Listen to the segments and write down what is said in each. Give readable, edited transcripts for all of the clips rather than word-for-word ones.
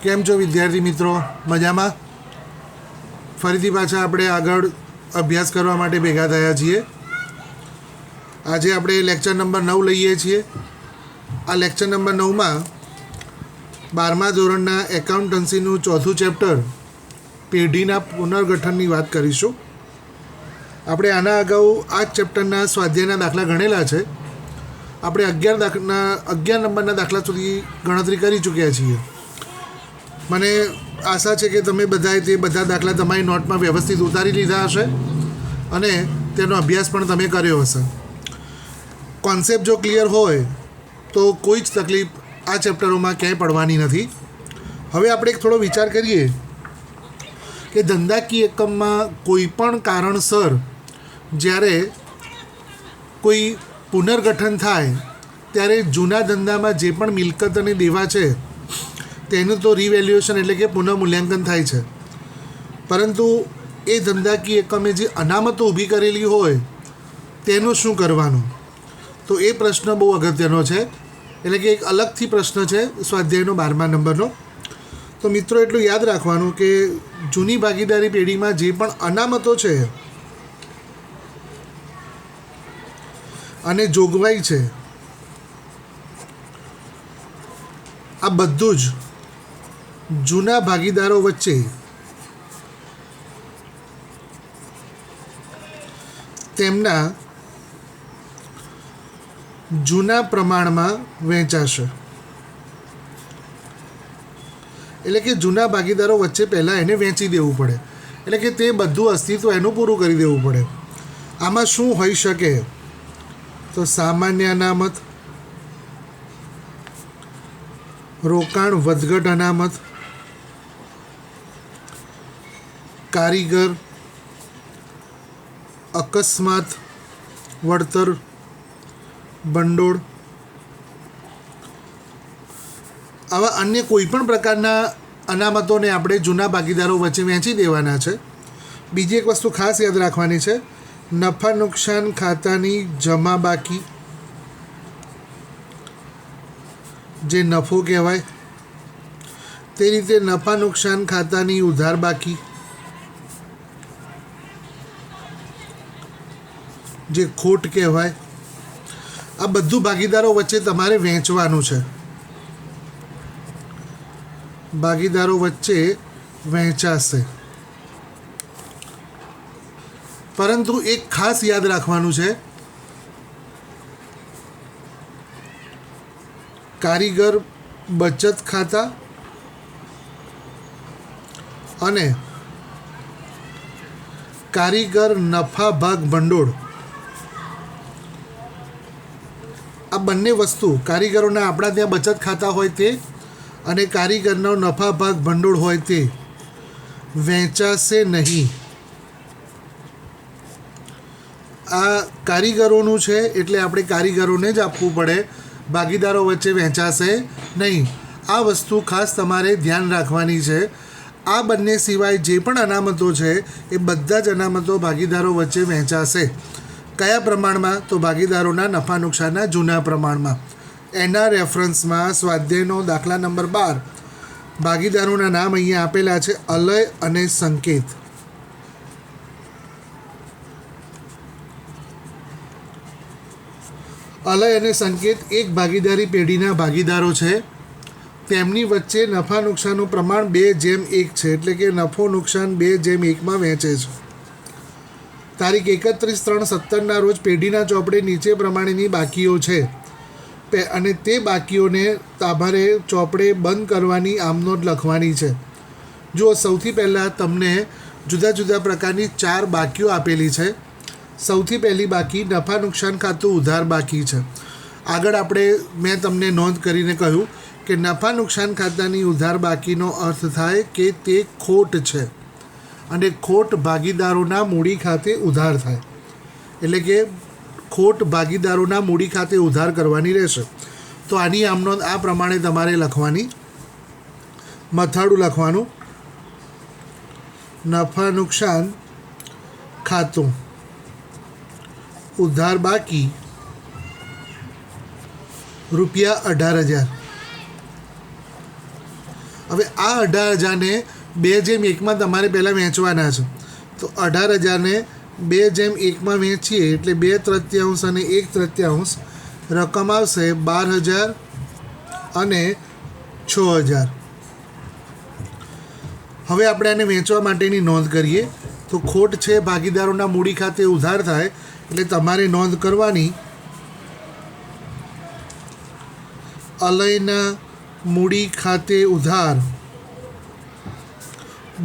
કેમ છો વિદ્યાર્થી મિત્રો? મજામાં? ફરીથી પાછા આપણે આગળ અભ્યાસ કરવા માટે ભેગા થયા છીએ. આજે આપણે લેક્ચર નંબર 9 લઈએ છીએ. આ લેક્ચર નંબર 9માં 12મા ધોરણના એકાઉન્ટન્સીનું ચોથું ચેપ્ટર પેઢીના પુનર્ગઠનની વાત કરીશું. આપણે આના અગાઉ આ જ ચેપ્ટરના સ્વાધ્યાયના દાખલા ગણેલા છે. આપણે 11 નંબરના દાખલા સુધી ગણતરી કરી ચૂક્યા છીએ. મને આશા છે કે તમે બધાએ તે બધા દાખલા તમારી નોટમાં વ્યવસ્થિત ઉતારી લીધા હશે અને તેનો અભ્યાસ પણ તમે કર્યો હશે. કોન્સેપ્ટ જો ક્લિયર હોય તો કોઈ જ તકલીફ આ ચેપ્ટરોમાં ક્યાંય પડવાની નથી. હવે આપણે એક થોડો વિચાર કરીએ કે ધંધાકીય એકમમાં કોઈ પણ કારણસર જ્યારે કોઈ પુનર્ગઠન થાય ત્યારે જૂના ધંધામાં જે પણ મિલકત અને દેવા છે તેનું તો રિવેલ્યુએશન એટલે કે પુનઃમૂલ્યાંકન થાય છે, પરંતુ એ ધંધાકીય એકમે જે અનામતો ઊભી કરેલી હોય તેનું શું કરવાનું? તો એ પ્રશ્ન બહુ અગત્યનો છે. એટલે કે એક અલગથી પ્રશ્ન છે સ્વાધ્યાયનો 12મા નંબરનો. તો મિત્રો એટલું યાદ રાખવાનું કે જૂની ભાગીદારી પેઢીમાં જે પણ અનામતો છે અને જોગવાઈ છે આ બધું જ જૂના ભાગીદારો વચ્ચે તેમના જૂના પ્રમાણમાં વહેંચાશે. એટલે કે જૂના ભાગીદારો વચ્ચે પહેલાં એને વહેંચી દેવું પડે. એટલે કે તે બધું અસ્તિત્વ એનું પૂરું કરી દેવું પડે. આમાં શું હોઈ શકે? તો સામાન્ય અનામત, રોકાણ વધઘટ અનામત, કારીગર, અકસ્માત વળતર ભંડોળ, આવા અન્ય કોઈ પણ પ્રકારના અનામતોને આપણે જૂના ભાગીદારો વચ્ચે વહેંચી દેવાના છે. બીજી એક વસ્તુ ખાસ યાદ રાખવાની છે, નફા નુકસાન ખાતાની જમા બાકી, જે નફો કહેવાય, તે રીતે નફા નુકસાન ખાતાની ઉધાર બાકી, જે ખોટ કહેવાય. આ બધું ભાગીદારો વચ્ચે તમારે વહેંચવાનું છે. ભાગીદારો વચ્ચે વહેંચાશે, પરંતુ એક ખાસ યાદ રાખવાનું છે, કારીગર બચત ખાતા અને કારીગર નફા ભાગ ભંડોળ, આ બંને વસ્તુ કારીગરોના આપણા ત્યાં બચત ખાતા હોય તે અને કારીગરનો નફા ભાગ ભંડોળ હોય તે વહેંચાશે નહીં. આ કારીગરોનું છે એટલે આપણે કારીગરોને જ આપવું પડે, ભાગીદારો વચ્ચે વહેંચાશે નહીં. આ વસ્તુ ખાસ તમારે ધ્યાન રાખવાની છે. આ બંને સિવાય જે પણ અનામતો છે એ બધા જ અનામતો ભાગીદારો વચ્ચે વહેંચાશે. કયા પ્રમાણમાં? તો ભાગીદારોના નફા નુકસાનના જૂના પ્રમાણમાં. એના રેફરન્સમાં સ્વાધ્યાયનો દાખલા નંબર 12, ભાગીદારોના નામ અહીંયા આપેલા છે, અલય અને સંકેત. અલય અને સંકેત એક ભાગીદારી પેઢીના ભાગીદારો છે. તેમની વચ્ચે નફા નુકસાનનું પ્રમાણ 2:1 છે. એટલે કે નફો નુકસાન 2:1 વહેંચે છે. તારીખ 31/3/17 રોજ પેઢીના ચોપડે નીચે પ્રમાણેની બાકીઓ છે અને તે બાકીઓને તાભારે ચોપડે બંધ કરવાની આમનોંધ લખવાની છે. જો સૌથી પહેલાં તમને જુદા જુદા પ્રકારની 4 બાકીઓ આપેલી છે. સૌથી પહેલી બાકી નફા નુકસાન ખાતું ઉધાર બાકી છે. આગળ મેં તમને નોંધ કરીને કહ્યું કે નફા નુકસાન ખાતાની ઉધાર બાકીનો અર્થ થાય કે તે ખોટ છે અને ખોટ ભાગીદારોના મૂડી ખાતે ઉધાર થાય. એટલે કે ખોટ ભાગીદારોના મૂડી ખાતે ઉધાર કરવાની રહેશે. તો આની આમનોંધ આ પ્રમાણે તમારે લખવાની. મથાળું લખવાનું, નફા નુકસાન ખાતું ઉધાર બાકી ₹18,000. હવે આ 18,000ને 2/1 તમારે પહેલાં વેચવાના છે. તો 18,000ને 2/1 વેચીએ એટલે 2/3 અને 1/3 રકમ આવશે 12,000 અને 6,000. હવે આપણે આને વેચવા માટેની નોંધ કરીએ. તો ખોટ છે ભાગીદારોના મૂડી ખાતે ઉધાર થાય એટલે તમારે નોંધ કરવાની અલયના મૂડી ખાતે ઉધાર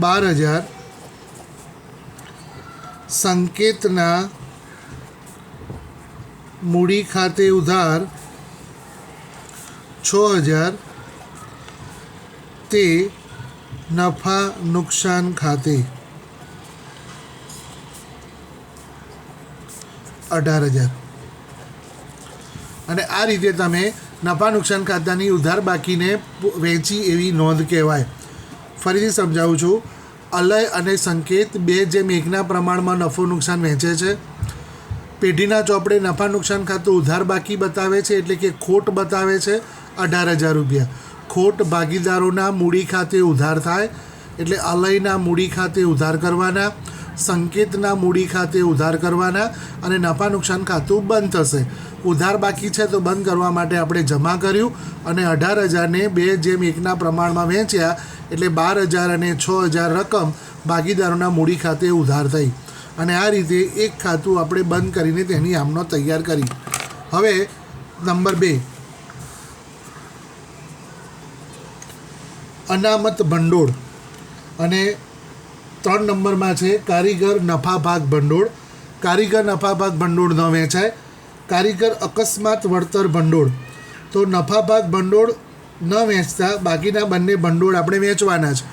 12,000, સંકેતના મૂડી ખાતે ઉધાર 6,000 તે નફા નુકસાન ખાતે 18,000. અને આ રીતે તમે નફા નુકસાન ખાતાની ઉધાર બાકીને વેચી એવી નોંધ કહેવાય. ફરીથી સમજાવું છું. અલય અને સંકેત 2/1 પ્રમાણમાં નફો નુકસાન વહેંચે છે. પેઢીના ચોપડે નફા નુકસાન ખાતું ઉધાર બાકી બતાવે છે એટલે કે ખોટ બતાવે છે 18,000 રૂપિયા. ખોટ ભાગીદારોના મૂડી ખાતે ઉધાર થાય એટલે અલયના મૂડી ખાતે ઉધાર કરવાના, સંકેતના મૂડી ખાતે ઉધાર કરવાના અને નફા નુકસાન ખાતું બંધ થશે. ઉધાર બાકી છે તો બંધ કરવા માટે આપણે જમા કર્યું અને 18,000ને 2/1 પ્રમાણમાં વેચ્યા એટલે 12,000 અને 6,000 રકમ ભાગીદારોના મૂડી ખાતે ઉધાર થઈ. અને આ રીતે એક ખાતું આપણે બંધ કરીને તેની આમનો તૈયાર કરી. હવે નંબર 2, અનામત ભંડોળ. અને 3 નંબરમાં છે કારીગર નફા ભાગ ભંડોળ. કારીગર નફા ભાગ ભંડોળ ન વેચાય. કારીગર અકસ્માત વળતર ભંડોળ. તો નફા ભાગ ભંડોળ ન વેચતા બાકીના બંને ભંડોળ આપણે વેચવાના છે.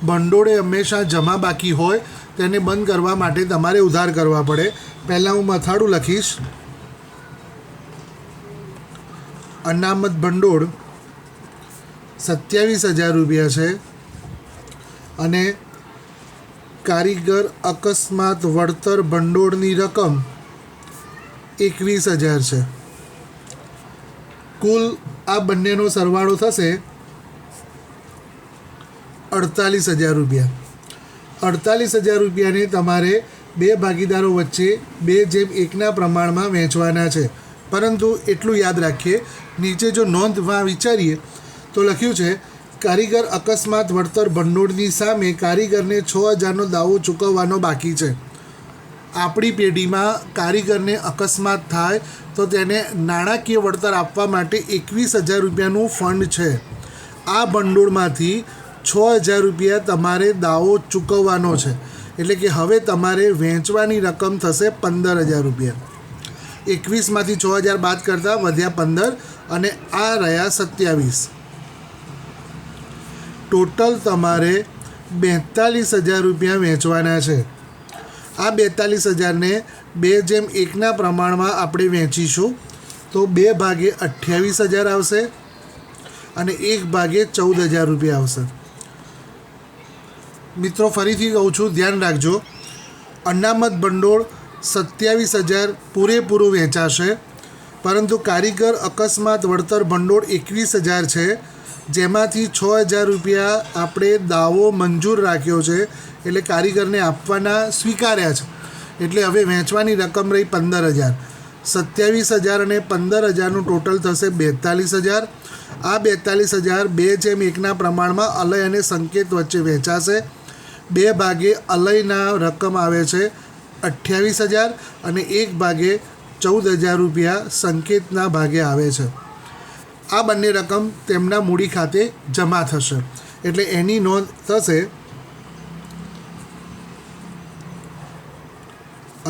ભંડોળે હંમેશા જમા બાકી હોય તેને બંધ કરવા માટે તમારે ઉધાર કરવા પડે. પહેલાં હું મથાળું લખીશ. અનામત ભંડોળ 27,000 રૂપિયા છે અને કારીગર અકસ્માત વળતર ભંડોળની રકમ 21,000 છે. કુલ આ બંનેનો સરવાળો થશે 48,000 રૂપિયા. 48,000 રૂપિયાને તમારે બે ભાગીદારો વચ્ચે 2/1 પ્રમાણમાં વેચવાના છે. પરંતુ એટલું યાદ રાખીએ, નીચે જો નોંધમાં વિચારીએ તો લખ્યું છે કારીગર અકસ્માત વળતર ભંડોળની સામે કારીગરને 6,000નો દાવો ચૂકવવાનો બાકી છે. આપણી પેઢીમાં કારીગરને અકસ્માત થાય તો તેને નાણાકીય વળતર આપવા માટે 21,000 રૂપિયાનું ફંડ છે. આ ભંડોળમાંથી 6,000 રૂપિયા તમારે દાવો ચૂકવવાનો છે. એટલે કે હવે તમારે વેચવાની રકમ થશે 15,000 રૂપિયા. 21માંથી 6,000 બાદ કરતાં વધ્યા 15 અને આ રહ્યા 27. ટોટલ તમારે 42,000 રૂપિયા વેચવાના છે. આ 42,000ને 2/1 પ્રમાણમાં આપણે વેચીશું તો 2/28,000 આવશે અને 1/14,000 રૂપિયા આવશે. મિત્રો ફરીથી કહું છું, ધ્યાન રાખજો. અનામત ભંડોળ 27,000 પૂરેપૂરું વેચાશે, પરંતુ કારીગર અકસ્માત વળતર ભંડોળ 21,000 છે, જેમાંથી 6,000 રૂપિયા આપણે દાવો મંજૂર રાખ્યો છે એટલે કારીગરને આપવાના સ્વીકાર્યા છે. એટલે હવે વેચવાની રકમ રહી 15,000. 27,000 અને 15,000નું ટોટલ થશે 42,000. આ 42,000 2/1 પ્રમાણમાં અલય અને સંકેત વચ્ચે વેચાશે. 2 ભાગે અલયના રકમ આવે છે 28,000 અને 1/14,000 રૂપિયા સંકેતના ભાગે આવે છે. આ બંને રકમ તેમના મૂડી ખાતે જમા થશે એટલે એની નોંધ થશે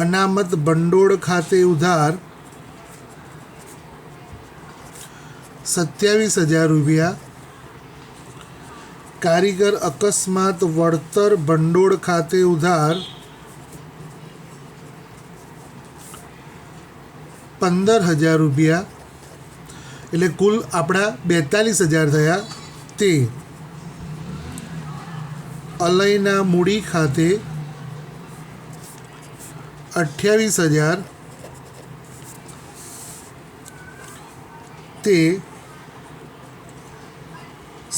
અનામત ભંડોળ ખાતે ઉધાર 27,000 રૂપિયા, કારીગર અકસ્માત વળતર ભંડોળ ખાતે ઉધાર 15,000 રૂપિયા. એટલે કુલ આપણા 42,000 થયા. તે અલયના મૂડી ખાતે 28,000 તે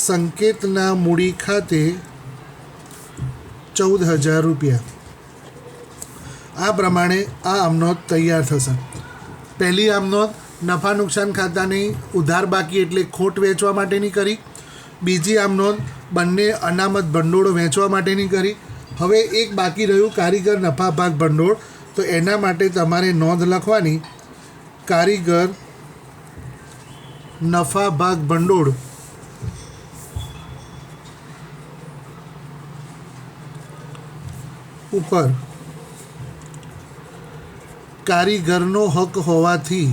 સંકેતના મૂડી ખાતે 14,000 રૂપિયા. આ પ્રમાણે આ આમનોંધ તૈયાર થશે. પહેલી આમનોંધ નફા નુકસાન ખાતાની ઉધાર બાકી એટલે ખોટ વેચવા માટેની કરી. બીજી આમનોંધ બંને અનામત ભંડોળો વેચવા માટેની કરી. હવે એક બાકી રહ્યું કારીગર નફા ભાગ ભંડોળ. તો એના માટે તમારે નોંધ લખવાની, કારીગર નફા ભાગ ભંડોળ ઉપર કારીગરનો હક હોવાથી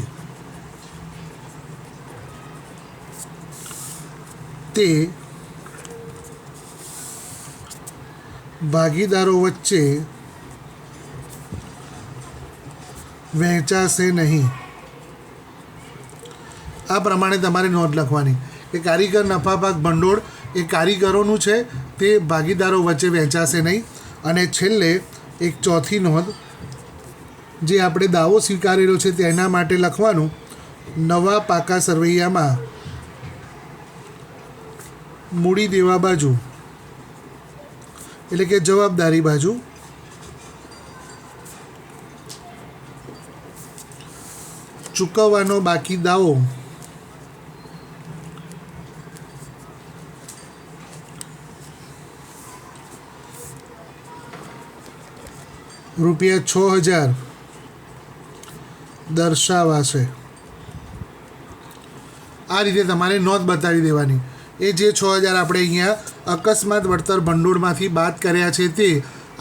તે ભાગીદારો વચ્ચે વહેંચાશે નહીં. આ પ્રમાણે તમારે નોંધ લખવાની કે કારીગર નફા ભાગ ભંડોળ એ કારીગરોનું છે, તે ભાગીદારો વચ્ચે વહેંચાશે નહીં. અને છેલ્લે એક ચોથી નોંધ, જે આપણે દાવો સ્વીકારેલો છે તેના માટે લખવાનું, નવા પાકા સરવૈયામાં મૂડી દેવા બાજુ એટલે કે જવાબદારી બાજુ ચૂકવવાનો બાકી દાવો રૂપિયા 6,000 દર્શાવાશે. આ રીતે તમારે નોંધ બતાવી દેવાની. એ જે 6,000 આપણે અહીંયા અકસ્માત વળતર ભંડોળમાંથી બાદ કર્યા છે તે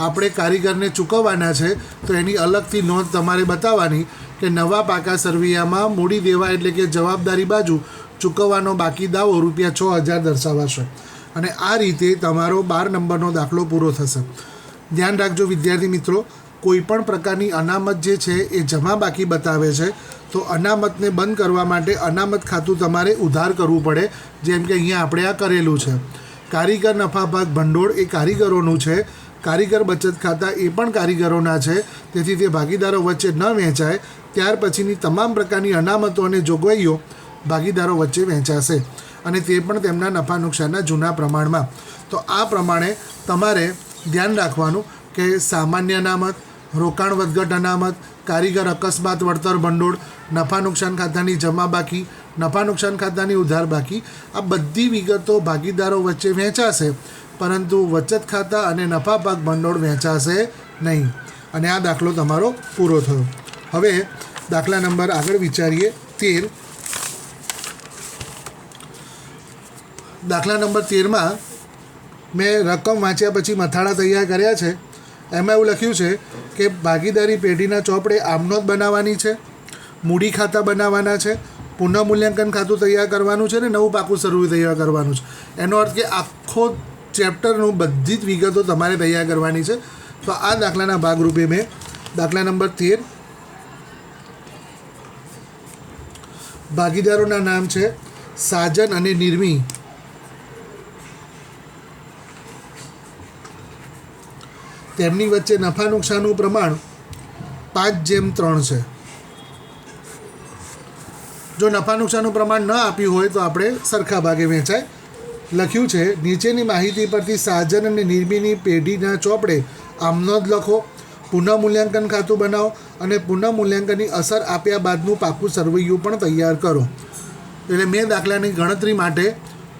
આપણે કારીગરને ચૂકવવાના છે, તો એની અલગથી નોંધ તમારે બતાવવાની કે નવા પાકા સરવૈયામાં મૂડી દેવા એટલે કે જવાબદારી બાજુ ચૂકવવાનો બાકી દાવો રૂપિયા 6,000 દર્શાવાશે. અને આ રીતે તમારો 12 નંબરનો દાખલો પૂરો થશે. ધ્યાન રાખજો વિદ્યાર્થી મિત્રો, કોઈપણ પ્રકારની અનામત જે છે એ જમા બાકી બતાવે છે તો અનામતને બંધ કરવા માટે અનામત ખાતું તમારે ઉધાર કરવું પડે, જેમ કે અહીંયા આપણે આ કરેલું છે. કારીગર નફા ભાગ ભંડોળ એ કારીગરોનું છે, કારીગર બચત ખાતા એ પણ કારીગરોના છે, તેથી તે ભાગીદારો વચ્ચે ન વહેંચાય. ત્યાર પછીની તમામ પ્રકારની અનામતો અને જોગવાઈઓ ભાગીદારો વચ્ચે વહેંચાશે, અને તે પણ તેમના નફા નુકસાનના જૂના પ્રમાણમાં. તો આ પ્રમાણે તમારે ધ્યાન રાખવાનું કે સામાન્ય અનામત, રોકાણ વધઘટ અનામત, કારીગર અકસ્માત વળતર ભંડોળ, નફા નુકસાન ખાતાની જમા બાકી, નફા નુકસાન ખાતાની ઉધાર બાકી, આ બધી વિગતો ભાગીદારો વચ્ચે વહેંચાશે, પરંતુ બચત ખાતા અને નફા ભાગ ભંડોળ વહેંચાશે નહીં. અને આ દાખલો તમારો પૂરો થયો. હવે દાખલા નંબર આગળ વિચારીએ 13. દાખલા નંબર 13માં મેં રકમ વાંચ્યા પછી મથાળા તૈયાર કર્યા છે. એમાં એવું લખ્યું છે કે ભાગીદારી પેઢીના ચોપડે આમનોંધ બનાવવાની છે, મૂડી ખાતા બનાવવાના છે, પુનઃમૂલ્યાંકન ખાતું તૈયાર કરવાનું છે ને નવું પાકું સરવૈયું તૈયાર કરવાનું છે. એનો અર્થ કે આખો ચેપ્ટરનું બધી જ વિગતો તમારે તૈયાર કરવાની છે. તો આ દાખલાના ભાગરૂપે મેં દાખલા નંબર 13 ભાગીદારોના નામ છે સાજન અને નિર્મી. તેમની વચ્ચે નફા નુકસાનનું પ્રમાણ 5:3 છે. જો નફા નુકસાનનું પ્રમાણ ન આપ્યું હોય તો આપણે સરખા ભાગે વહેંચાય. લખ્યું છે નીચેની માહિતી પરથી સાજન અને નિર્મીની પેઢીના ચોપડે આમનોંધ લખો, પુનઃમૂલ્યાંકન ખાતું બનાવો અને પુનઃમૂલ્યાંકનની અસર આપ્યા બાદનું પાકું સરવૈયું પણ તૈયાર કરો. એટલે મેં દાખલાની ગણતરી માટે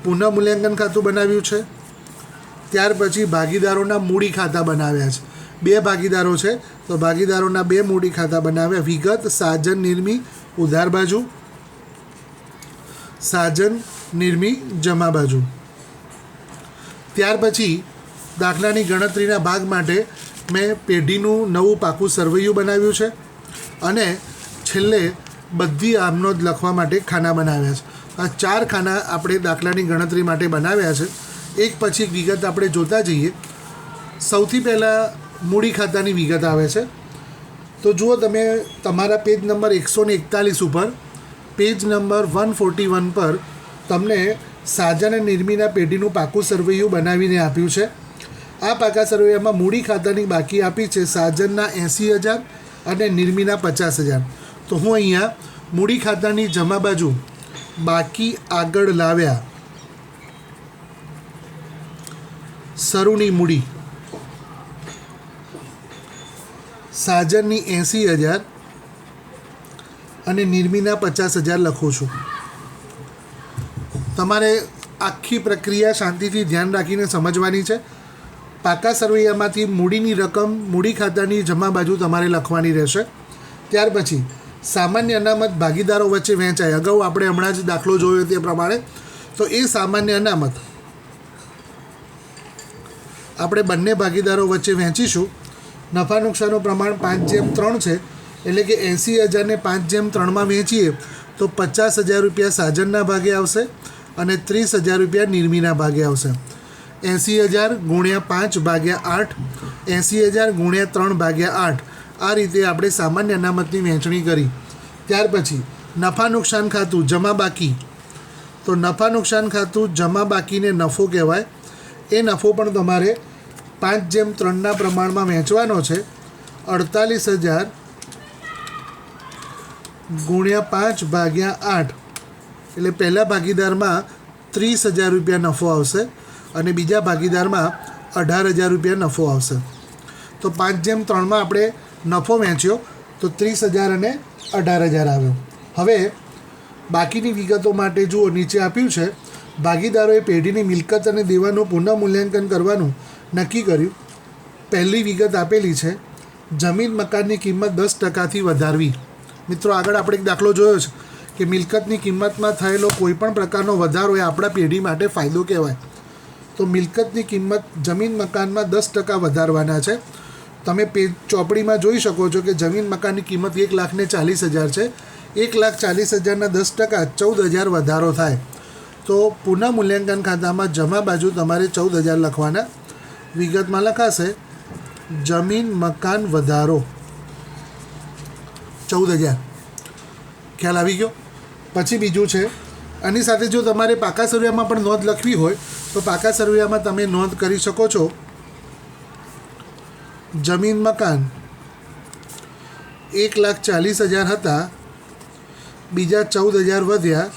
પુનઃમૂલ્યાંકન ખાતું બનાવ્યું છે. ત્યાર પછી ભાગીદારોના મૂડી ખાતા બનાવ્યા છે. 2 ભાગીદારો છે તો ભાગીદારોના 2 મૂડી ખાતા બનાવ્યા. વિગત સાજન નિર્મી ઉધાર બાજુ, સાજન નિર્મી જમા બાજુ. ત્યાર પછી દાખલાની ગણતરીના ભાગ માટે મેં પેઢીનું નવું પાકું સરવૈયું બનાવ્યું છે અને છેલ્લે બધી આમનોંધ લખવા માટે ખાના બનાવ્યા છે. આ 4 ખાના આપણે દાખલાની ગણતરી માટે બનાવ્યા છે. એક પછી એક વિગત આપણે જોતા જઈએ. સૌથી પહેલાં મૂડી ખાતાની વિગત આવે છે. તો જુઓ તમે તમારા પેજ નંબર 141 ઉપર, પેજ નંબર 141 પર તમને સાજન અને નિર્મીના પેઢીનું પાકું સરવૈયું બનાવીને આપ્યું છે. આ પાકા સરવૈયામાં મૂડી ખાતાની બાકી આપી છે સાજનના 80,000 અને નિર્મીના 50,000. તો હું અહીંયા મૂડી ખાતાની જમા બાજુ બાકી આગળ લાવ્યા સરુની મૂડી સાજનની 80,000 અને નિર્મીના 50,000 લખું છું. તમારે આખી પ્રક્રિયા શાંતિથી ધ્યાન રાખીને સમજવાની છે. પાકા સરવૈયામાંથી મૂડીની રકમ મૂડી ખાતાની જમા બાજુ તમારે લખવાની રહેશે. ત્યાર પછી સામાન્ય અનામત ભાગીદારો વચ્ચે વહેંચાય. અગાઉ આપણે હમણાં જ દાખલો જોયો તે પ્રમાણે તો એ સામાન્ય અનામત આપણે બંને ભાગીદારો વચ્ચે વહેંચીશું. નફા નુકસાનનું પ્રમાણ 5:3 છે, એટલે કે 80,000ને 5:3 વહેંચીએ તો 50,000 રૂપિયા સાજનના ભાગે આવશે અને 30,000 રૂપિયા નિર્મીના ભાગે આવશે. 80,000 × 5/8, 80,000 × 3/8. આ રીતે આપણે સામાન્ય અનામતની વહેંચણી કરી. ત્યાર પછી નફા નુકસાન ખાતું જમા બાકી. તો નફા નુકસાન ખાતું જમા બાકીને નફો કહેવાય. એ નફો પણ તમારે 5:3 પ્રમાણમાં વહેંચવાનો છે. 48,000 × 5/8 એટલે પહેલા ભાગીદારમાં 30,000 રૂપિયા નફો આવશે અને બીજા ભાગીદારમાં 18,000 રૂપિયા નફો આવશે. તો 5:3 આપણે નફો વહેંચ્યો તો 30,000 અને 18,000 આવ્યો. હવે બાકીની વિગતો માટે જુઓ, નીચે આપ્યું છે ભાગીદારોએ પેઢીની મિલકત અને દેવાનું પુનઃમૂલ્યાંકન કરવાનું નક્કી કર્યું. પહેલી વિગત આપેલી છે, જમીન મકાનની કિંમત 10%થી વધારવી. મિત્રો, આગળ આપણે એક દાખલો જોયો છે કે મિલકતની કિંમતમાં થયેલો કોઈપણ પ્રકારનો વધારો એ આપણા પેઢી માટે ફાયદો કહેવાય. તો મિલકતની કિંમત જમીન મકાનમાં 10% વધારવાના છે. તમે ચોપડીમાં જોઈ શકો છો કે જમીન મકાનની કિંમત 1,40,000 છે. 1,40,000ના 10% 14,000 વધારો થાય. તો પુનઃમૂલ્યાંકન ખાતામાં જમા બાજુ તમારે 14,000 લખવાના. વિગતમાં લખાશે જમીન મકાન વધારો 14,000. ખ્યાલ આવી ગયો? પછી બીજું છે, આની સાથે જો તમારે પાકા સરવૈયામાં પણ નોંધ લખવી હોય તો પાકા સરવૈયામાં તમે નોંધ કરી શકો છો. જમીન મકાન 1,40,000 હતા, બીજા 14,000 વધ્યા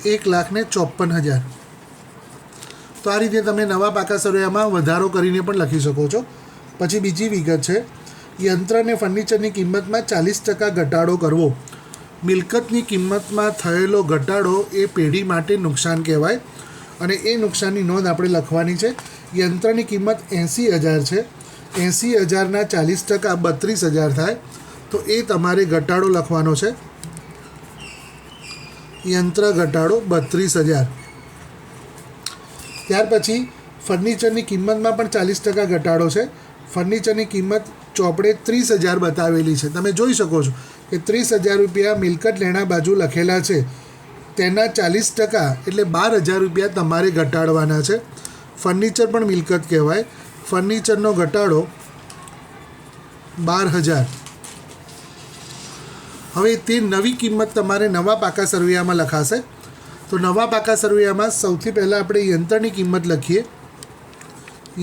1,54,000. તો આ રીતે તમે નવા પાકા સરવૈયામાં વધારો કરીને પણ લખી શકો છો. પછી બીજી વિગત છે, યંત્ર અને ફર્નિચરની કિંમતમાં 40% ઘટાડો કરવો. મિલકતની કિંમતમાં થયેલો ઘટાડો એ પેઢી માટે નુકસાન કહેવાય અને એ નુકસાનની નોંધ આપણે લખવાની છે. યંત્રની કિંમત 80,000 છે, 80,000ના 40% 32,000 થાય. તો એ તમારે ઘટાડો લખવાનો છે. યંત્ર ઘટાડો 32,000. ત્યાર પછી ફર્નિચરની કિંમતમાં પણ 40% ઘટાડો છે. ફર્નિચરની કિંમત ચોપડે 30,000 બતાવેલી છે. તમે જોઈ શકો છો કે 30,000 રૂપિયા મિલકત લેણા બાજુ લખેલા છે. તેના 40% એટલે 12,000 રૂપિયા તમારે ઘટાડવાના છે. ફર્નિચર પણ મિલકત કહેવાય. ફર્નિચરનો ઘટાડો 12,000. હવે તે નવી કિંમત તમારે નવા પાકા સરવૈયામાં લખાશે. તો નવા પાકા સરવૈયામાં સૌથી પહેલાં આપણે યંત્રની કિંમત લખીએ.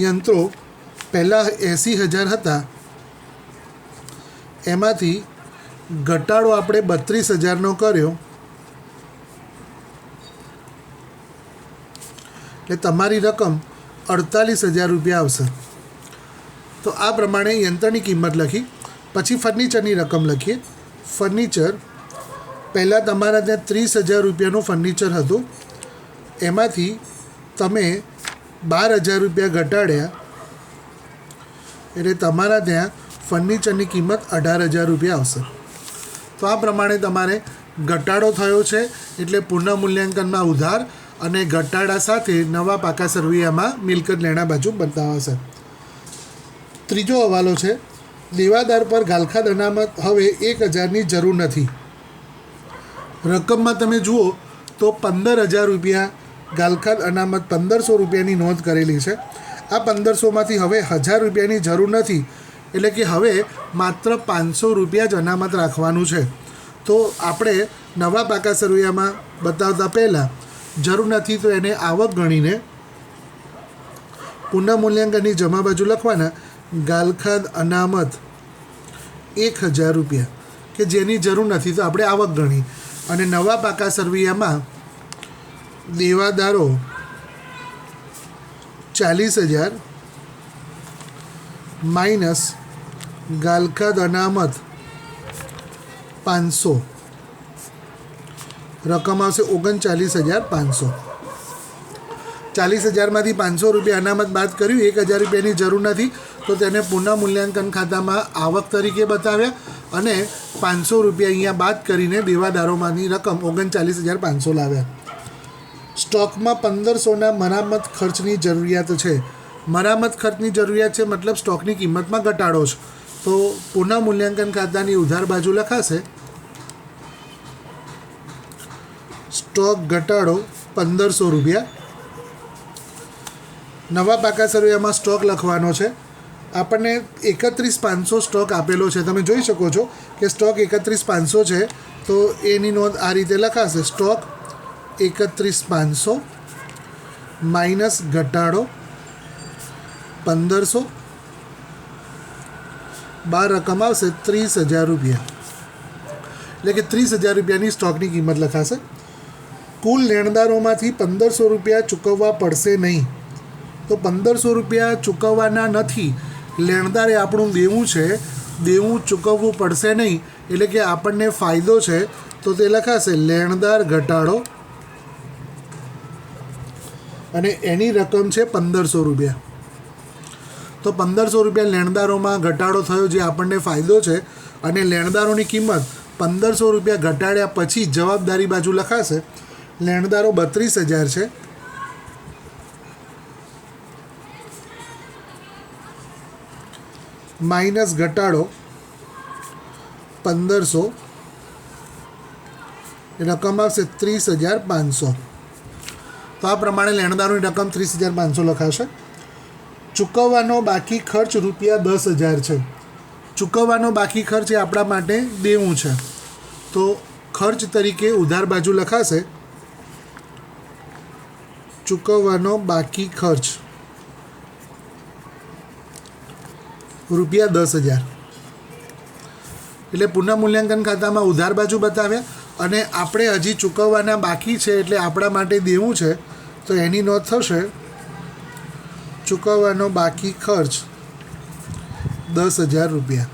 યંત્રો પહેલાં 80,000 હતા, એમાંથી ઘટાડો આપણે 32,000નો કર્યો એટલે તમારી રકમ 48,000 રૂપિયા આવશે. તો આ પ્રમાણે યંત્રની કિંમત લખી. પછી ફર્નિચરની રકમ લખીએ. ફર્નિચર પહેલાં તમારા ત્યાં 30,000 રૂપિયાનું ફર્નિચર હતું, એમાંથી તમે 12,000 રૂપિયા ઘટાડ્યા એટલે તમારા ત્યાં ફર્નિચરની કિંમત 18,000 રૂપિયા આવશે. તો આ પ્રમાણે તમારે ઘટાડો થયો છે એટલે પુનઃમૂલ્યાંકનમાં ઉધાર અને ઘટાડા સાથે નવા પાકા સરવૈયામાં મિલકત લેણા બાજુ બતાવશે. ત્રીજો હવાલો છે, દેવાદાર પર ગાલખાદ અનામત હવે 1,000ની જરૂર નથી. રકમમાં તમે જુઓ તો 15,000 રૂપિયા ગાલખાદ અનામત 1,500 રૂપિયાની નોંધ કરેલી છે. આ 1,500માંથી હવે 1,000 રૂપિયાની જરૂર નથી, એટલે કે હવે માત્ર 500 રૂપિયા જ અનામત રાખવાનું છે. તો આપણે નવા પાકા સરવૈયામાં બતાવતા પહેલાં જરૂર નથી તો એને આવક ગણીને પુનઃમૂલ્યાંકનની જમા બાજુ લખવાના. ગાલખાદ અનામત 1,000 રૂપિયા કે જેની જરૂર નથી તો આપણે આવક ગણી. અને નવા પાકા સરવૈયામાં દેવાદારો 40,000 માઇનસ ગાલખાદ અનામત 500, રકમ આવશે 39,500. 40,000માંથી 500 રૂપિયા અનામત બાદ કર્યું, 1,000 રૂપિયાની જરૂર નથી તો તેને પુનઃ મૂલ્યાંકન ખાતામાં આવક તરીકે બતાવ્યા અને 500 રૂપિયા અહીંયા બાદ કરીને દેવાદારોમાંની રકમ 39,500 લાવ્યા. સ્ટોકમાં 1500ના મરામત ખર્ચની જરૂરિયાત છે. મરામત ખર્ચની જરૂરિયાત છે મતલબ સ્ટોકની કિંમતમાં ઘટાડો છે. તો પુનઃ મૂલ્યાંકન ખાતાની ઉધાર બાજુ લખાશે સ્ટોક ઘટાડો 1500 રૂપિયા. નવા પાકા સરવૈયામાં સ્ટોક લખવાનો છે. આપણને 31,500 સ્ટોક આપેલો છે. તમે જોઈ શકો છો કે સ્ટોક 31,500 છે. તો એની નોંધ આ રીતે લખાશે સ્ટોક 31,500 માઇનસ ઘટાડો 1500, બાર રકમ આવશે 30,000 રૂપિયા. એટલે કે 30,000 રૂપિયાની સ્ટોકની કિંમત લખાશે. કુલ લેણદારોમાંથી 1500 રૂપિયા ચૂકવવા પડશે નહીં. તો 1500 રૂપિયા ચૂકવવાના નથી. લેણદારે આપણું દેવું છે, દેવું ચૂકવવું પડશે નહીં એટલે કે આપણને ફાયદો છે. તો તે લખાશે લેણદાર ઘટાડો અને એની રકમ છે 1500 રૂપિયા. તો 1500 રૂપિયા લેણદારોમાં ઘટાડો થયો જે આપણને ફાયદો છે અને લેણદારોની કિંમત 1500 રૂપિયા ઘટાડ્યા પછી જવાબદારી બાજુ લખાશે લેણદારો 32,000 છે માઇનસ ઘટાડો 1500, રકમ આવશે 30,500. તો આ પ્રમાણે લેણદારોની રકમ 30,500 લખાશે. ચૂકવવાનો બાકી ખર્ચ રૂપિયા 10,000 છે. ચૂકવવાનો બાકી ખર્ચ એ આપણા માટે દેવું છે. તો ખર્ચ તરીકે ઉધાર બાજુ લખાશે ચૂકવવાનો બાકી ખર્ચ રૂપિયા 10,000. એટલે પુનઃ મૂલ્યાંકન ખાતામાં ઉધાર બાજુ બતાવ્યા અને આપણે હજી ચૂકવવાના બાકી છે એટલે આપણા માટે દેવું છે. તો એની નોંધ થશે ચૂકવવાનો બાકી ખર્ચ 10,000 રૂપિયા.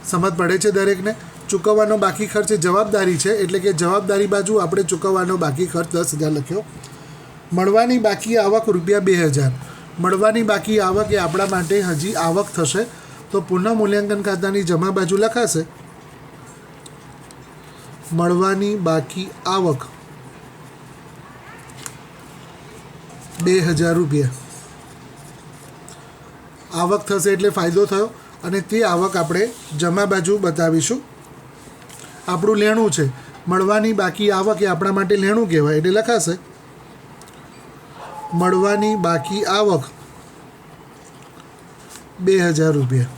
સમજ પડે છે દરેકને? ચૂકવવાનો બાકી ખર્ચ એ જવાબદારી છે એટલે કે જવાબદારી બાજુ આપણે ચૂકવવાનો બાકી ખર્ચ 10,000 લખ્યો. મળવાની બાકી આવક રૂપિયા 2,000. મળવાની બાકી આવક એ આપણા માટે હજી આવક થશે. તો પુનઃ મૂલ્યાંકન ખાતાની જમા બાજુ લખાશે મળવાની બાકી આવક 2,000 રૂપિયા. આવક થશે એટલે ફાયદો થયો અને તે આવક આપણે જમા બાજુ બતાવીશું. આપણું લેણું છે, મળવાની બાકી આવક એ આપણા માટે લેણું કહેવાય એટલે લખાશે મળવાની બાકી આવક 2,000 રૂપિયા.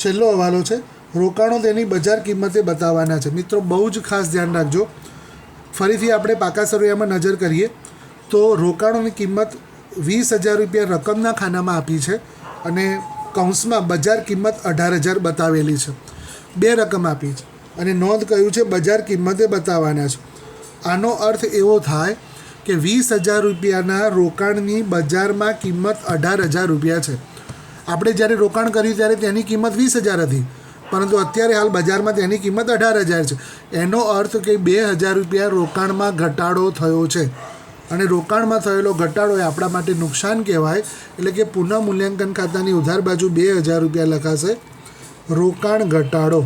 છેલ્લો હવાલો છે રોકાણો તેની બજાર કિંમતે બતાવવાના છે. મિત્રો બહુ જ ખાસ ધ્યાન રાખજો. ફરીથી આપણે પાકા સરવૈયામાં નજર કરીએ તો રોકાણોની કિંમત 20,000 રૂપિયા રકમના ખાનામાં આપી છે અને કૌંસમાં બજાર કિંમત 18,000 બતાવેલી છે. બે રકમ આપી છે અને નોંધ કહ્યું છે બજાર કિંમતે બતાવવાના છે. આનો અર્થ એવો થાય કે 20,000 રૂપિયાના રોકાણની બજારમાં કિંમત 18,000 રૂપિયા છે. આપણે જ્યારે રોકાણ કર્યું ત્યારે તેની કિંમત 20,000 હતી પરંતુ અત્યારે હાલ બજારમાં તેની કિંમત 18,000 છે. એનો અર્થ કે 2,000 રૂપિયા રોકાણમાં ઘટાડો થયો છે અને રોકાણમાં થયેલો ઘટાડો એ આપણા માટે નુકસાન કહેવાય. એટલે કે પુનઃ મૂલ્યાંકન ખાતાની ઉધાર બાજુ 2,000 રૂપિયા લખાશે રોકાણ ઘટાડો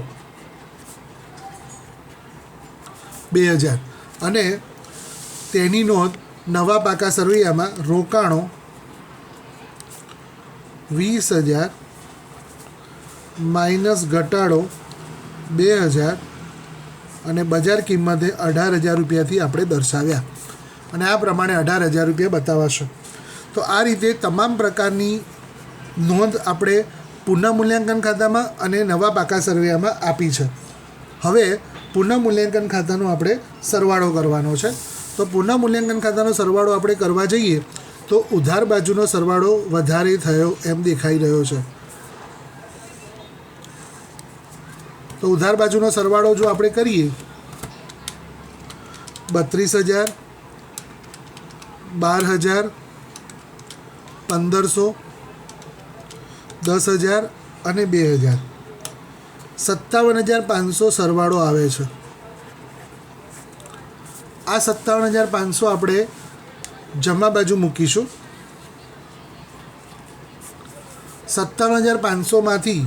2,000 અને તેની નોંધ નવા પાકા સરવૈયામાં રોકાણો 20,000 માઇનસ ઘટાડો 2,000 અને બજાર કિંમતે 18,000 રૂપિયાથી આપણે દર્શાવ્યા અને આ પ્રમાણે 18,000 રૂપિયા બતાવાશે. તો આ રીતે તમામ પ્રકારની નોંધ આપણે પુનઃ મૂલ્યાંકન ખાતામાં અને નવા પાકા સરવૈયામાં આપી છે. હવે પુનઃ મૂલ્યાંકન ખાતાનો આપણે સરવાળો કરવાનો છે. તો પુનઃ મૂલ્યાંકન ખાતાનો સરવાળો આપણે કરવા જઈએ તો ઉધાર બાજુનો સરવાળો વધારે થયો એમ દેખાઈ રહ્યો છે. તો ઉધાર બાજુનો સરવાળો જો આપણે કરીએ 32,000 12,000, 1,500, 10,000 અને 2,000. 57,500 સરવાળો આવે છે. આ 57,500 આપણે જમા બાજુ મૂકીશું. 57,500માંથી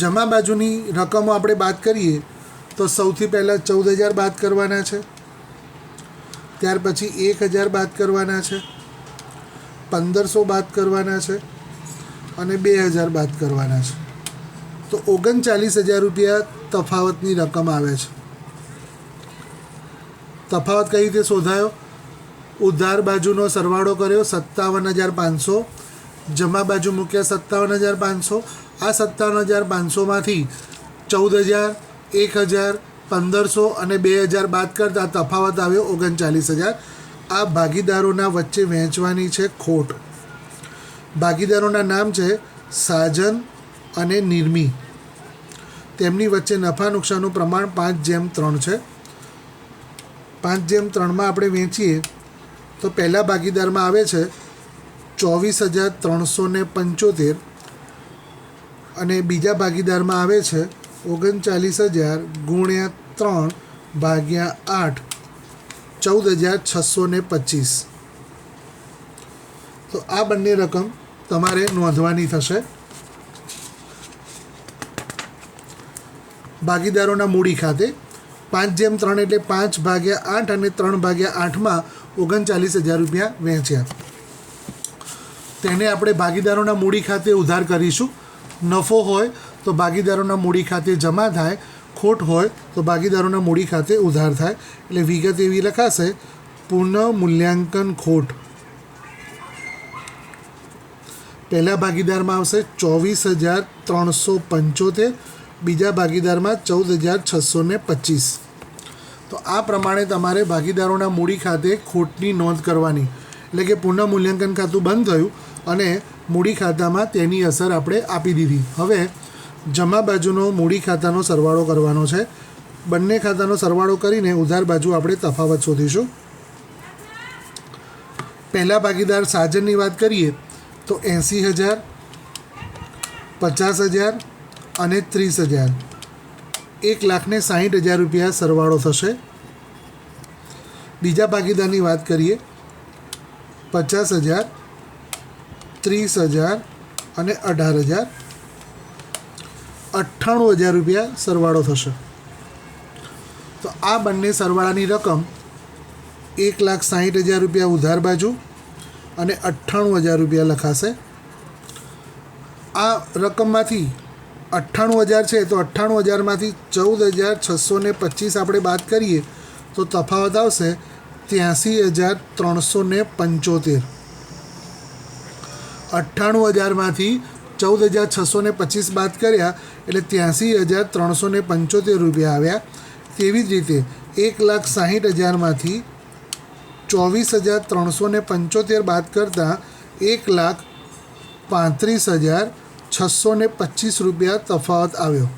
જમા બાજુની રકમો આપણે બાદ કરીએ તો સૌથી પહેલાં 14,000 બાદ કરવાના છે, ત્યાર પછી 1,000 બાદ કરવાના છે, 1,500 બાદ કરવાના છે અને 2,000 બાદ કરવાના છે. તો 39,000 રૂપિયા તફાવતની રકમ આવે છે. તફાવત કઈ રીતે શોધાયો? ઉધાર બાજુનો સરવાળો કર્યો 57,500, જમા બાજુ મૂક્યા 57,500. આ 57,500માંથી 14,000, 1,000, 1,500 અને 2,000 બાદ કરતાં તફાવત આવ્યો 39,000. આ ભાગીદારોના વચ્ચે વહેંચવાની છે ખોટ. ભાગીદારોના નામ છે સાજન અને નિર્મી. તેમની વચ્ચે નફા નુકસાનનું પ્રમાણ 5:3 છે. 5:3માં આપણે વેચીએ તો પહેલા ભાગીદારમાં આવે છે 24,375 અને બીજા ભાગીદારમાં આવે છે 39,000 ગુણ્યા 3 ભાગ્યા 8, 14,625. તો આ બંને રકમ તમારે નોંધવાની થશે. ભાગીદારોના મૂડી ખાતે 5:3 એટલે 5/8 અને 3/8માં 39,000 રૂપિયા વહેંચ્યા. તેને આપણે ભાગીદારોના મૂડી ખાતે ઉધાર કરીશું. નફો હોય તો ભાગીદારોના મૂડી ખાતે જમા થાય, ખોટ હોય તો ભાગીદારોના મૂડી ખાતે ઉધાર થાય. એટલે વિગત એવી લખાશે: પુનઃ મૂલ્યાંકન ખોટ. પહેલા ભાગીદારમાં આવશે 24,375, બીજા ભાગીદારમાં 14,625. તો આ પ્રમાણે તમારે ભાગીદારોના મૂડી ખાતે ખોટની નોંધ કરવાની. એટલે કે પુનઃ મૂલ્યાંકન ખાતું બંધ થયું અને મૂડી ખાતામાં તેની અસર આપણે આપી દીધી. હવે જમા બાજુનો મૂડી ખાતાનો સરવાળો કરવાનો છે. બંને ખાતાનો સરવાળો કરીને ઉધાર બાજુ આપણે તફાવત શોધીશું. પહેલા ભાગીદાર સાજનની વાત કરીએ તો 80,000, 50,000 અને 30,000, 1,60,000 રૂપિયા સરવાળો થશે. બીજા ભાગીદારની વાત કરીએ 50,000, 30,000 અને 18,000, 98,000 રૂપિયા સરવાળો થશે. તો આ બંને સરવાળાની રકમ 1,60,000 રૂપિયા ઉધાર બાજુ અને 98,000 રૂપિયા લખાશે. આ રકમમાંથી 98,000 છે તો 98,000માંથી 14,625 આપણે બાદ કરીએ તો તફાવત આવશે 83,375. 98,000માંથી 14,625 બાદ કર્યા એટલે 83,375 રૂપિયા આવ્યા. તેવી જ રીતે 1,60,000માંથી 24,375 બાદ કરતાં 1,35,625 રૂપિયા તફાવત આવ્યો.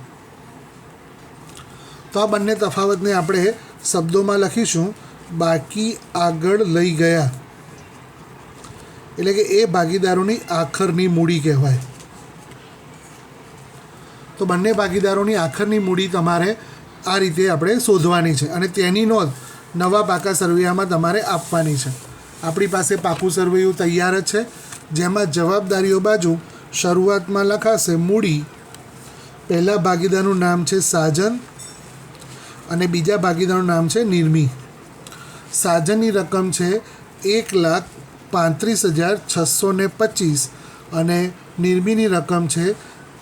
તો આ બંને તફાવતને આપણે શબ્દોમાં લખીશું: બાકી આગળ લઈ ગયા. એટલે કે એ ભાગીદારોની આખરની મૂડી કહેવાય. તો બંને ભાગીદારોની આખરની મૂડી તમારે આ રીતે આપણે શોધવાની છે અને તેની નોંધ નવા પાકા સરવૈયામાં તમારે આપવાની છે. આપણી પાસે પાકું સરવૈયું તૈયાર જ છે, જેમાં જવાબદારીઓ બાજુ શરૂઆતમાં લખાશે મૂડી. પહેલા ભાગીદારનું નામ છે સાજન અને બીજા ભાગીદારનું નામ છે નિર્મી. સાજનની રકમ છે 1,35,625 અને નિર્મીની રકમ છે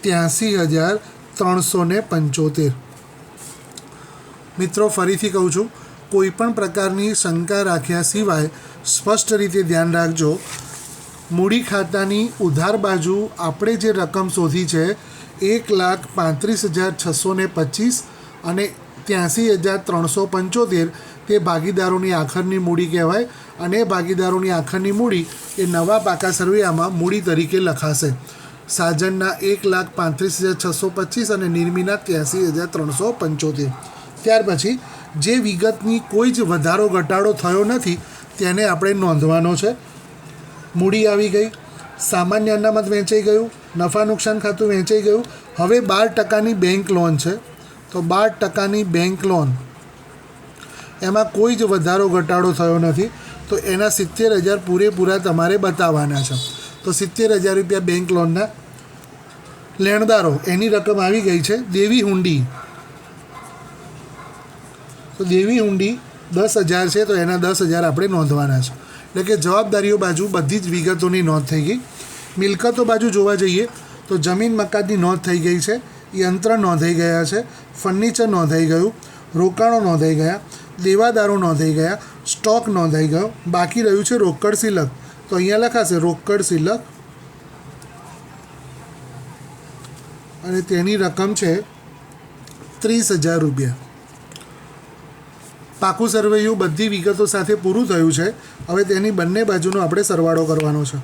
83,375. મિત્રો, ફરીથી કહું છું, કોઈપણ પ્રકારની શંકા રાખ્યા સિવાય સ્પષ્ટ રીતે ધ્યાન રાખજો. મૂડી ખાતાની ઉધાર બાજુ આપણે જે રકમ શોધી છે 1,35,625 અને 83,375 તે ભાગીદારોની આખરની મૂડી કહેવાય અને ભાગીદારોની આખરની મૂડી એ નવા પાકા સરવૈયામાં મૂડી તરીકે લખાશે. સાજનના 1,35,625 અને નિર્મીના 83,375. ત્યાર પછી જે વિગતની કોઈ જ વધારો ઘટાડો થયો નથી તેને આપણે નોંધવાનો છે. મૂડી આવી ગઈ, સામાન્ય અનામત વહેંચાઈ ગયું, નફા નુકસાન ખાતું વહેંચાઈ ગયું. હવે 12% બેંક લોન છે, તો 12% બેંક લોન એમાં કોઈ જ વધારો ઘટાડો થયો નથી, તો એના 70,000 પૂરેપૂરા તમારે બતાવવાના છે. તો 70,000 રૂપિયા બેંક લોનના લેણદારો એની રકમ આવી ગઈ છે. દેવી હુંડી, તો દેવી હુંડી 10,000 છે, તો એના 10,000 આપણે નોંધવાના છે. એટલે કે જવાબદારીઓ બાજુ બધી જ વિગતોની નોંધ થઈ ગઈ. મિલકતો બાજુ જોવા જઈએ તો જમીન મકાનની નોંધ થઈ ગઈ છે, યંત્ર નોંધાઈ ગયા છે, ફર્નિચર નોંધાઈ ગયું, રોકાણો નોંધાઈ ગયા, દેવાદારો નોંધાઈ ગયા, સ્ટોક નોંધાઈ ગયો. બાકી રહ્યું છે રોકડ સિલક, તો અહીંયા લખાશે રોકડ સિલક અને તેની રકમ છે 30,000 રૂપિયા. પાકું સર્વેયું બધી વિગતો સાથે પૂરું થયું છે. હવે તેની બંને બાજુનો આપણે સરવાળો કરવાનો છે.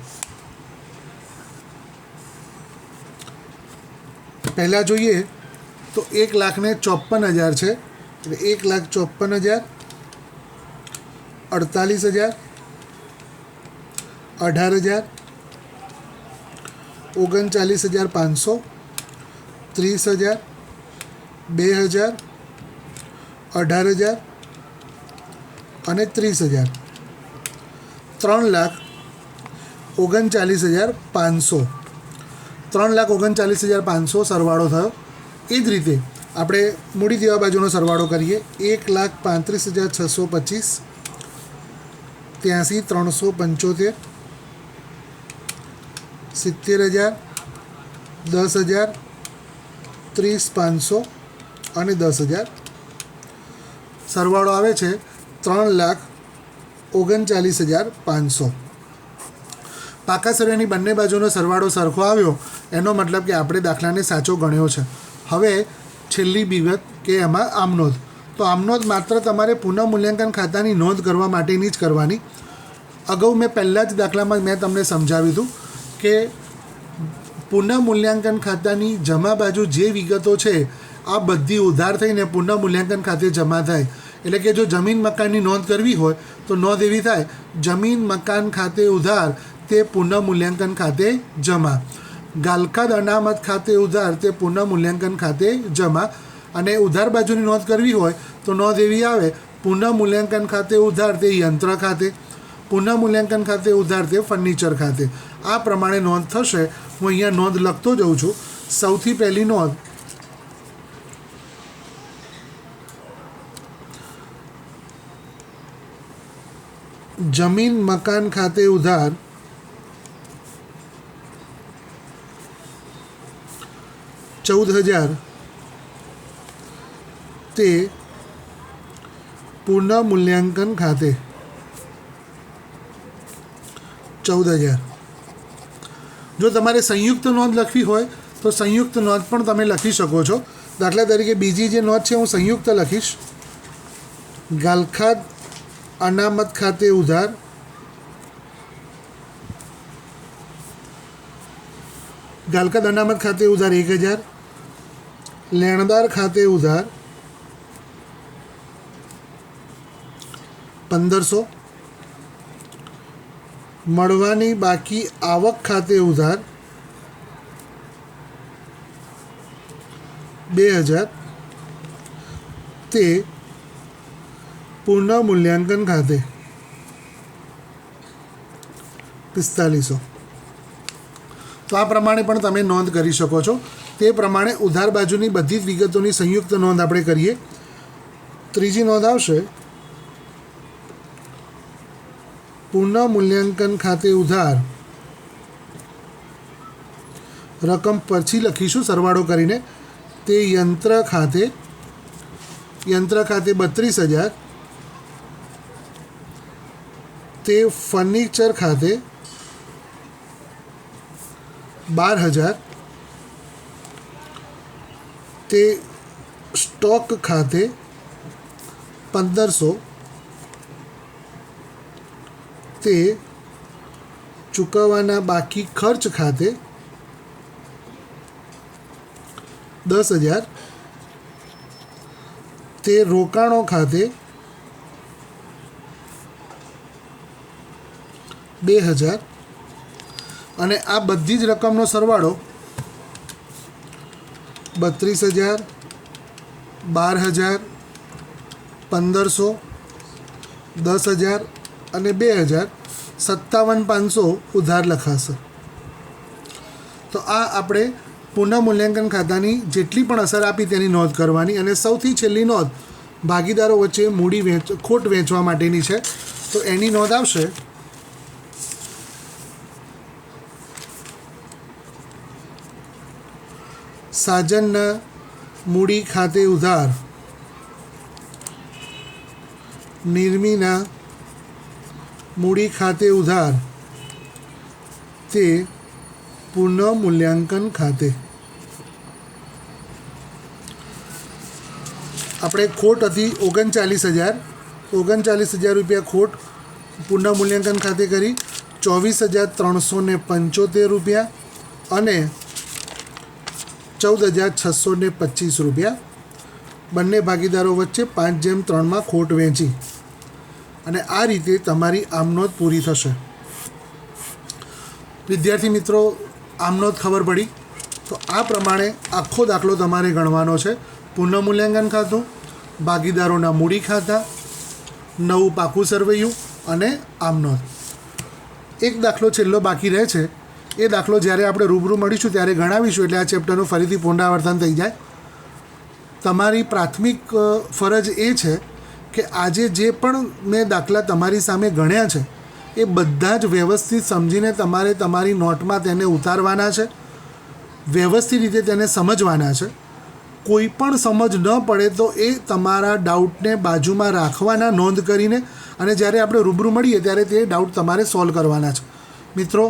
પહેલાં જોઈએ તો 1,54,000 છે, એટલે 1,54,000, 48,000, 18,000, 39,500, 30,000, 2,000, 18,000 અને 30,000. 3,39,500. 3,39,500 સરવાળો થયો. એ જ રીતે આપણે મૂડી દેવા બાજુનો સરવાળો કરીએ. 1,35,625, 83,375, 70,000, 10,000, 30,500 અને 10,000. સરવાળો આવે છે 3,39,500. પાકા સર્વેની બંને બાજુનો સરવાળો સરખો આવ્યો, એનો મતલબ કે આપણે દાખલાને સાચો ગણ્યો છે. હવે છેલ્લી વિગત કે એમાં આમનોંધ. તો આમનોંધ માત્ર તમારે પુનઃમૂલ્યાંકન ખાતાની નોંધ કરવા માટેની જ કરવાની. અગાઉ મેં પહેલાં જ દાખલામાં મેં તમને સમજાવ્યું હતું કે પુનઃમૂલ્યાંકન ખાતાની જમા બાજુ જે વિગતો છે આ બધી ઉધાર થઈને પુનઃમૂલ્યાંકન ખાતે જમા થાય. એટલે કે જો જમીન મકાનની નોંધ કરવી હોય તો નોંધ એવી થાય, જમીન મકાન ખાતે ઉધાર તે પુનઃમૂલ્યાંકન ખાતે જમા. ગાલખાદ અનામત ખાતે ઉધાર તે પુનઃમૂલ્યાંકન ખાતે જમા. અને ઉધાર બાજુની નોંધ કરવી હોય તો નોંધ એવી આવે, પુનઃમૂલ્યાંકન ખાતે ઉધાર તે યંત્ર ખાતે, પુનઃમૂલ્યાંકન ખાતે ઉધાર તે ફર્નિચર ખાતે. આ પ્રમાણે નોંધ થશે. હું અહીંયા નોંધ લખતો જાઉં છું. સૌથી પહેલી નોંધ, જમીન મકાન ખાતે ઉધાર $14,000 તે પુનઃમૂલ્યાંકન ખાતે 14,000. જો તમારે સંયુક્ત નોંધ લખવી હોય તો સંયુક્ત નોંધ પણ તમે લખી શકો છો. દાખલા તરીકે બીજી જે નોંધ છે હું સંયુક્ત લખીશ. ગાલખાદ અનામત ખાતે ઉધાર ગાલખાદ અનામત ખાતે ઉધાર 1,000, લેણદાર ખાતે ઉધાર 1,500, મળવાની બાકી આવક ખાતે ઉધાર 2,000 તે પુનઃમૂલ્યાંકન ખાતે 4,500. તો આ પ્રમાણે પણ તમે નોંધ કરી શકો છો. તે પ્રમાણે ઉધાર બાજુની બધી જ વિગતોની સંયુક્ત નોંધ આપણે કરીએ. ત્રીજી નોંધ આવશે, પુનઃમૂલ્યાંકન ખાતે ઉધાર રકમ પછી લખીશું સરવાળો કરીને. તે યંત્ર ખાતે 32,000, તે ફર્નિચર ખાતે 12,000, તે સ્ટોક ખાતે 1,500, તે ચૂકવવાના બાકી ખર્ચ ખાતે 10,000, તે રોકાણો ખાતે 2000 અને આ બધી જ રકમનો સરવાળો 32,000, 12,000, 1,500, 10,000 અને 2,000 57,500 ઉધાર લખાશે. તો આ આપણે પુનઃમૂલ્યાંકન ખાતાની જેટલી પણ અસર આપી તેની નોંધ કરવાની. અને સૌથી છેલ્લી નોંધ ભાગીદારો વચ્ચે મૂડી ખોટ વેચવા માટેની છે. તો એની નોંધ આવશે સાજનના મૂડી ખાતે ઉધાર, નિર્મીના મૂડી ખાતે ઉધાર તે પુનઃમૂલ્યાંકન ખાતે. આપણે ખોટ હતી 39,000 રૂપિયા ખોટ પુનઃમૂલ્યાંકન ખાતે કરી 24,375 રૂપિયા અને 14,625 રૂપિયા બંને ભાગીદારો વચ્ચે 5/3 ખોટ વહેંચી. અને આ રીતે તમારી આમનોંધ પૂરી થશે. વિદ્યાર્થી મિત્રો, આમનોંધ ખબર પડી? તો આ પ્રમાણે આખો દાખલો તમારે ગણવાનો છે. પુનઃમૂલ્યાંકન ખાતું, ભાગીદારોના મૂડી ખાતા, નવું પાકું સરવૈયું અને આમનોંધ. એક દાખલો છેલ્લો બાકી રહે છે. એ દાખલો જ્યારે આપણે રૂબરૂ મળીશું ત્યારે ગણાવીશું, એટલે આ ચેપ્ટરનું ફરીથી પુનરાવર્તન થઈ જાય. તમારી પ્રાથમિક ફરજ એ છે કે આજે જે પણ મેં દાખલા તમારી સામે ગણ્યા છે એ બધા જ વ્યવસ્થિત સમજીને તમારે તમારી નોટમાં તેને ઉતારવાના છે, વ્યવસ્થિત રીતે તેને સમજવાના છે. કોઈ પણ સમજ ન પડે તો એ તમારા ડાઉટને બાજુમાં રાખવાના નોંધ કરીને, અને જ્યારે આપણે રૂબરૂ મળીએ ત્યારે તે ડાઉટ તમારે સોલ્વ કરવાના છે. મિત્રો,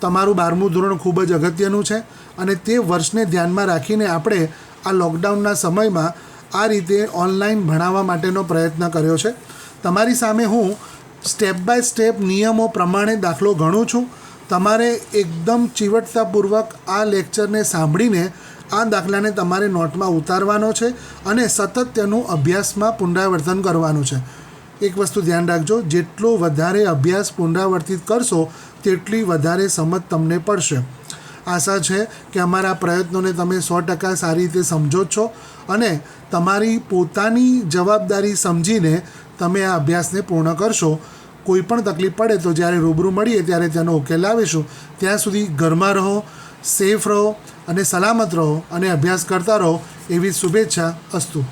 તમારું 12મું ધોરણ ખૂબ જ અગત્યનું છે અને તે વર્ષને ધ્યાનમાં રાખીને આપણે આ લોકડાઉનના સમયમાં આ રીતે ઓનલાઈન ભણાવવા માટેનો પ્રયત્ન કર્યો છે. તમારી સામે હું સ્ટેપ બાય સ્ટેપ નિયમો પ્રમાણે દાખલો ગણું છું. તમારે એકદમ ચીવટતાપૂર્વક આ લેક્ચરને સાંભળીને આ દાખલાને તમારે નોટમાં ઉતારવાનો છે અને સતત તેનું અભ્યાસમાં પુનરાવર્તન કરવાનું છે. એક વસ્તુ ધ્યાન રાખજો, જેટલો વધારે અભ્યાસ પુનરાવર્તિત કરશો તેટલી વધારે સમજ તમને પડશે. આશા છે કે અમારા પ્રયત્નોને તમે 100% સારી રીતે સમજો છો અને તમારી પોતાની જવાબદારી સમજીને તમે આ અભ્યાસને પૂર્ણ કરશો. કોઈ પણ તકલીફ પડે તો જ્યારે રૂબરૂ મળીએ ત્યારે તેનો ઉકેલ લાવીશું. ત્યાં સુધી ઘરમાં રહો, સેફ રહો અને સલામત રહો અને અભ્યાસ કરતા રહો એવી શુભેચ્છા. અસ્તુ.